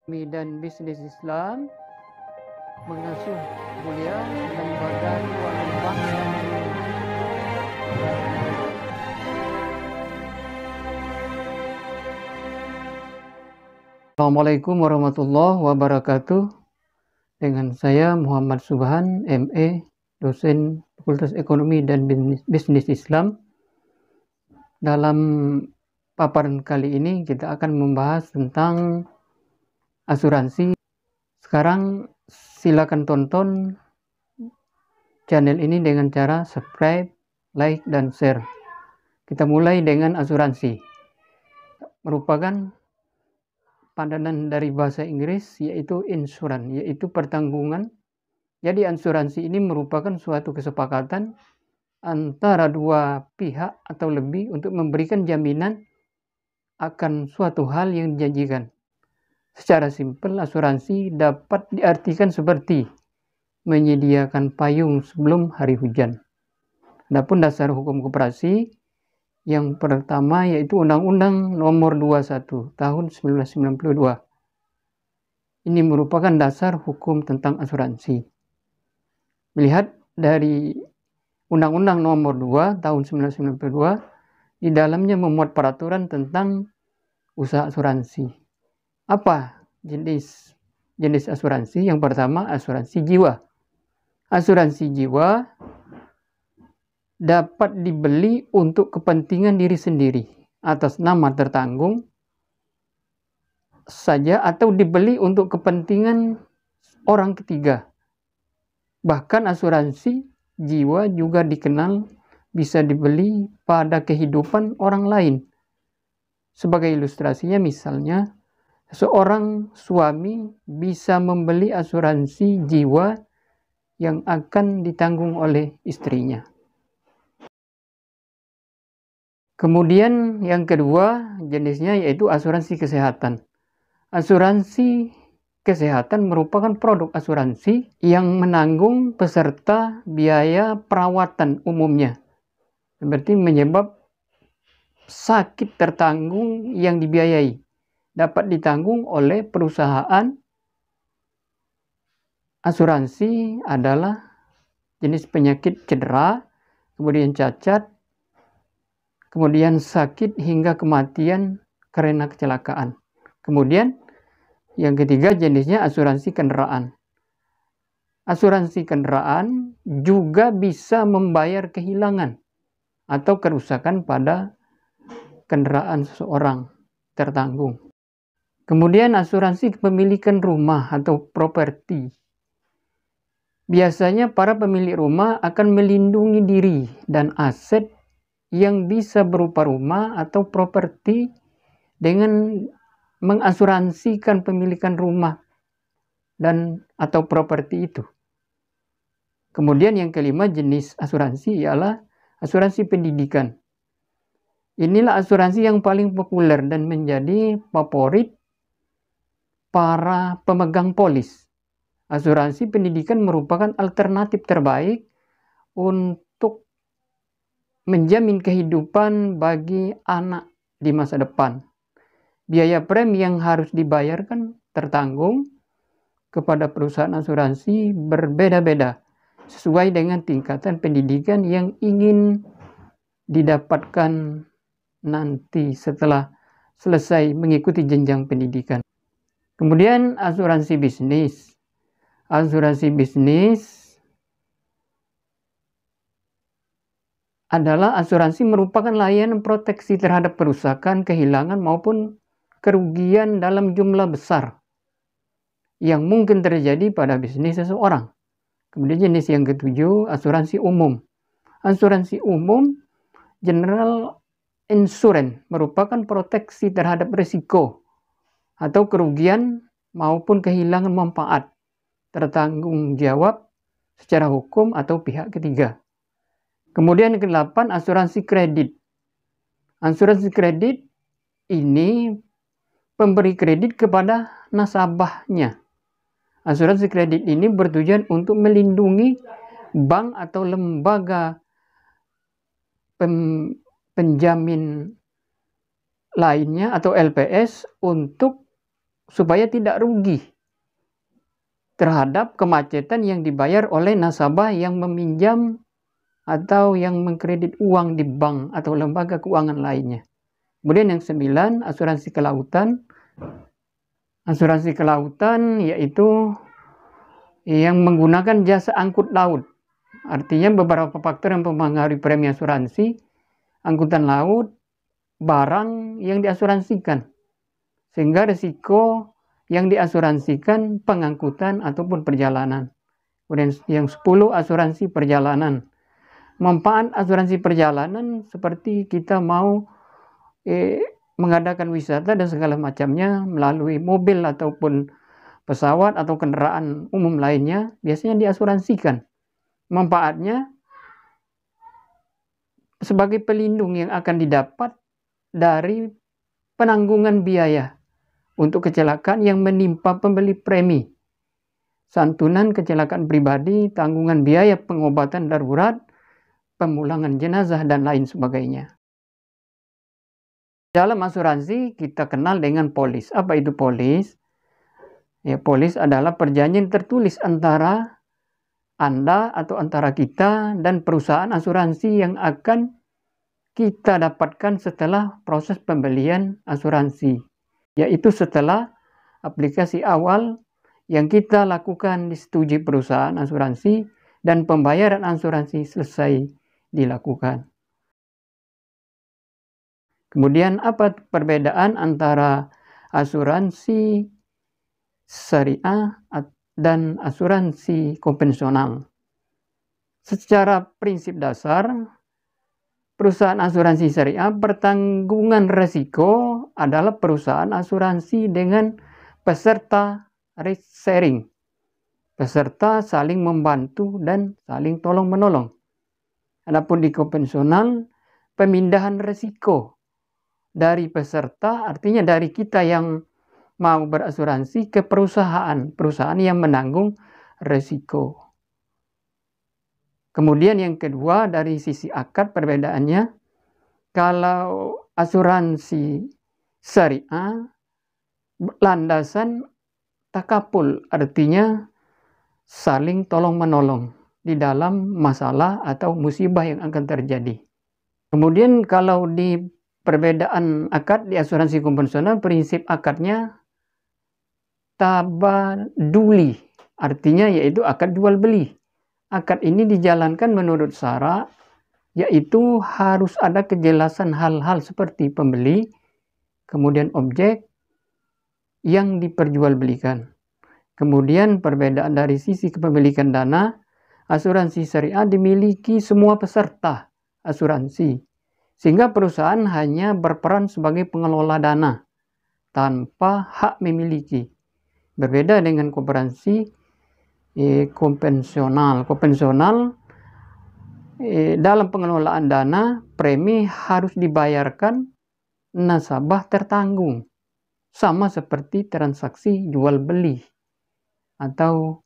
Ekonomi dan Bisnis Islam mengasuh mulia lembaga keuangan bank. Assalamualaikum warahmatullahi wabarakatuh. Dengan saya Muhammad Subhan, ME, dosen Fakultas Ekonomi dan Bisnis Islam. Dalam paparan kali ini kita akan membahas tentang asuransi. Sekarang silakan tonton channel ini dengan cara subscribe, like, dan share. Kita mulai dengan asuransi. Merupakan padanan dari bahasa Inggris yaitu insurance, yaitu pertanggungan. Jadi asuransi ini merupakan suatu kesepakatan antara dua pihak atau lebih untuk memberikan jaminan akan suatu hal yang dijanjikan. Secara simpel, asuransi dapat diartikan seperti menyediakan payung sebelum hari hujan. Adapun dasar hukum koperasi yang pertama yaitu Undang-Undang Nomor 21 Tahun 1992. Ini merupakan dasar hukum tentang asuransi. Melihat dari Undang-Undang Nomor 2 Tahun 1992, di dalamnya memuat peraturan tentang usaha asuransi. Apa jenis asuransi? Yang pertama, asuransi jiwa. Asuransi jiwa dapat dibeli untuk kepentingan diri sendiri atas nama tertanggung saja atau dibeli untuk kepentingan orang ketiga. Bahkan asuransi jiwa juga dikenal bisa dibeli pada kehidupan orang lain. Sebagai ilustrasinya, misalnya seorang suami bisa membeli asuransi jiwa yang akan ditanggung oleh istrinya. Kemudian yang kedua jenisnya yaitu asuransi kesehatan. Asuransi kesehatan merupakan produk asuransi yang menanggung peserta biaya perawatan umumnya. Berarti menyebab sakit tertanggung yang dibiayai dapat ditanggung oleh perusahaan. Asuransi adalah jenis penyakit cedera, kemudian cacat, kemudian sakit hingga kematian karena kecelakaan. Kemudian yang ketiga jenisnya asuransi kendaraan. Asuransi kendaraan juga bisa membayar kehilangan atau kerusakan pada kendaraan seseorang tertanggung. Kemudian asuransi kepemilikan rumah atau properti. Biasanya para pemilik rumah akan melindungi diri dan aset yang bisa berupa rumah atau properti dengan mengasuransikan pemilikan rumah dan atau properti itu. Kemudian yang kelima jenis asuransi ialah asuransi pendidikan. Inilah asuransi yang paling populer dan menjadi favorit para pemegang polis. Asuransi pendidikan merupakan alternatif terbaik untuk menjamin kehidupan bagi anak di masa depan. Biaya premi yang harus dibayarkan tertanggung kepada perusahaan asuransi berbeda-beda sesuai dengan tingkatan pendidikan yang ingin didapatkan nanti setelah selesai mengikuti jenjang pendidikan. Kemudian asuransi bisnis. Asuransi bisnis adalah asuransi merupakan layanan proteksi terhadap kerusakan, kehilangan maupun kerugian dalam jumlah besar yang mungkin terjadi pada bisnis seseorang. Kemudian jenis yang ketujuh, asuransi umum. Asuransi umum general insurance merupakan proteksi terhadap risiko atau kerugian maupun kehilangan manfaat tertanggung jawab secara hukum atau pihak ketiga. Kemudian yang ke-8, asuransi kredit. Asuransi kredit ini pemberi kredit kepada nasabahnya. Asuransi kredit ini bertujuan untuk melindungi bank atau lembaga penjamin lainnya atau LPS untuk supaya tidak rugi terhadap kemacetan yang dibayar oleh nasabah yang meminjam atau yang mengkredit uang di bank atau lembaga keuangan lainnya. Kemudian yang 9, asuransi kelautan. Asuransi kelautan yaitu yang menggunakan jasa angkut laut. Artinya beberapa faktor yang mempengaruhi premi asuransi angkutan laut, barang yang diasuransikan. Sehingga risiko yang diasuransikan pengangkutan ataupun perjalanan. Kemudian yang 10, asuransi perjalanan. Manfaat asuransi perjalanan seperti kita mau mengadakan wisata dan segala macamnya melalui mobil ataupun pesawat atau kendaraan umum lainnya, biasanya diasuransikan. Manfaatnya sebagai pelindung yang akan didapat dari penanggungan biaya untuk kecelakaan yang menimpa pembeli premi, santunan kecelakaan pribadi, tanggungan biaya pengobatan darurat, pemulangan jenazah, dan lain sebagainya. Dalam asuransi kita kenal dengan polis. Apa itu polis? Ya, polis adalah perjanjian tertulis antara Anda atau antara kita dan perusahaan asuransi yang akan kita dapatkan setelah proses pembelian asuransi, yaitu setelah aplikasi awal yang kita lakukan disetujui perusahaan asuransi dan pembayaran asuransi selesai dilakukan. Kemudian apa perbedaan antara asuransi syariah dan asuransi konvensional? Secara prinsip dasar, perusahaan asuransi syariah pertanggungan risiko adalah perusahaan asuransi dengan peserta risk sharing. Peserta saling membantu dan saling tolong-menolong. Adapun di konvensional, pemindahan risiko dari peserta, artinya dari kita yang mau berasuransi ke perusahaan yang menanggung risiko. Kemudian yang kedua, dari sisi akad perbedaannya, kalau asuransi syariah landasan takapul, artinya saling tolong-menolong di dalam masalah atau musibah yang akan terjadi. Kemudian kalau di perbedaan akad di asuransi konvensional, prinsip akadnya tabaduli, artinya yaitu akad jual beli. Akad ini dijalankan menurut syarat, yaitu harus ada kejelasan hal-hal seperti pembeli, kemudian objek yang diperjualbelikan. Kemudian perbedaan dari sisi kepemilikan dana, asuransi syariah dimiliki semua peserta asuransi, sehingga perusahaan hanya berperan sebagai pengelola dana tanpa hak memiliki. Berbeda dengan koperasi konvensional. Konvensional dalam pengelolaan dana, premi harus dibayarkan, nasabah tertanggung. Sama seperti transaksi jual beli atau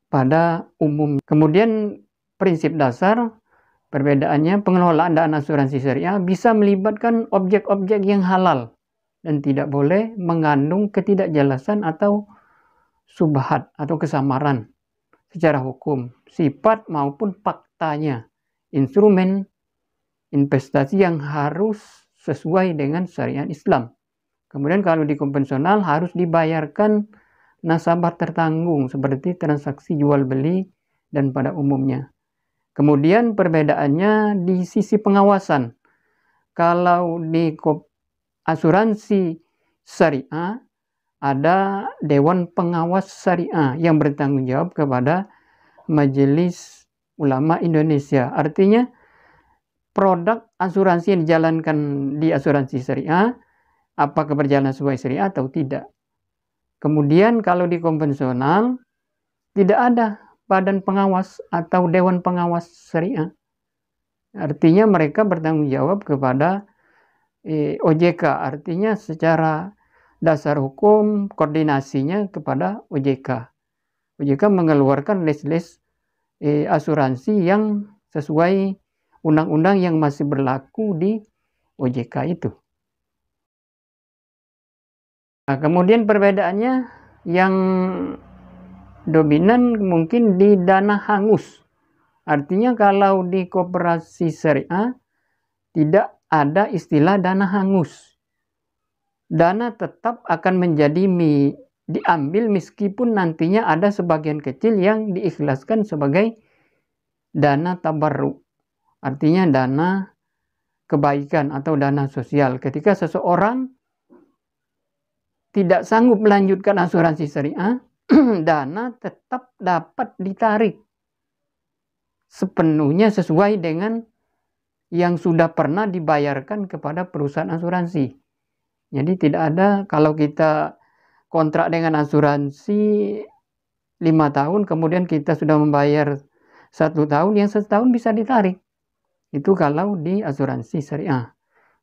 pada umum. Kemudian prinsip dasar perbedaannya, pengelolaan dana asuransi syariah bisa melibatkan objek-objek yang halal dan tidak boleh mengandung ketidakjelasan atau subhat atau kesamaran secara hukum, sifat maupun faktanya, instrumen investasi yang harus sesuai dengan syariat Islam. Kemudian kalau di konvensional harus dibayarkan nasabah tertanggung seperti transaksi jual beli dan pada umumnya. Kemudian perbedaannya di sisi pengawasan. Kalau di asuransi syariah ada Dewan Pengawas Syariah yang bertanggung jawab kepada Majelis Ulama Indonesia. Artinya produk asuransi yang dijalankan di asuransi syariah apakah berjalan sesuai syariah atau tidak. Kemudian kalau di konvensional tidak ada badan pengawas atau dewan pengawas syariah. Artinya mereka bertanggung jawab kepada OJK. Artinya secara dasar hukum koordinasinya kepada OJK. OJK mengeluarkan list-list asuransi yang sesuai undang-undang yang masih berlaku di OJK itu. Nah, kemudian perbedaannya yang dominan mungkin di dana hangus. Artinya kalau di koperasi syariah tidak ada istilah dana hangus. Dana tetap akan menjadi diambil meskipun nantinya ada sebagian kecil yang diikhlaskan sebagai dana tabarruk. Artinya dana kebaikan atau dana sosial. Ketika seseorang tidak sanggup melanjutkan asuransi syariah, dana tetap dapat ditarik sepenuhnya sesuai dengan yang sudah pernah dibayarkan kepada perusahaan asuransi. Jadi tidak ada kalau kita kontrak dengan asuransi 5 tahun, kemudian kita sudah membayar 1 tahun, yang 1 tahun bisa ditarik. Itu kalau di asuransi syariah.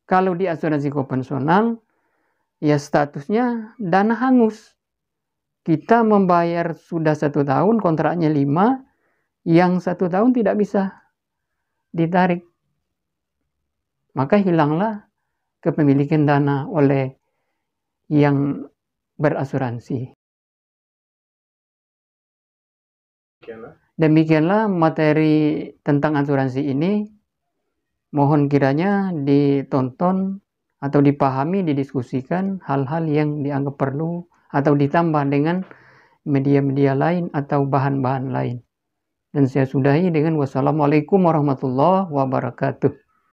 Kalau di asuransi konvensional, ya statusnya dana hangus. Kita membayar sudah 1 tahun, kontraknya 5, yang 1 tahun tidak bisa ditarik. Maka hilanglah kepemilikan dana oleh yang berasuransi. Demikianlah materi tentang asuransi ini. Mohon kiranya ditonton atau dipahami, didiskusikan hal-hal yang dianggap perlu atau ditambah dengan media-media lain atau bahan-bahan lain. Dan saya sudahi dengan wassalamualaikum warahmatullahi wabarakatuh.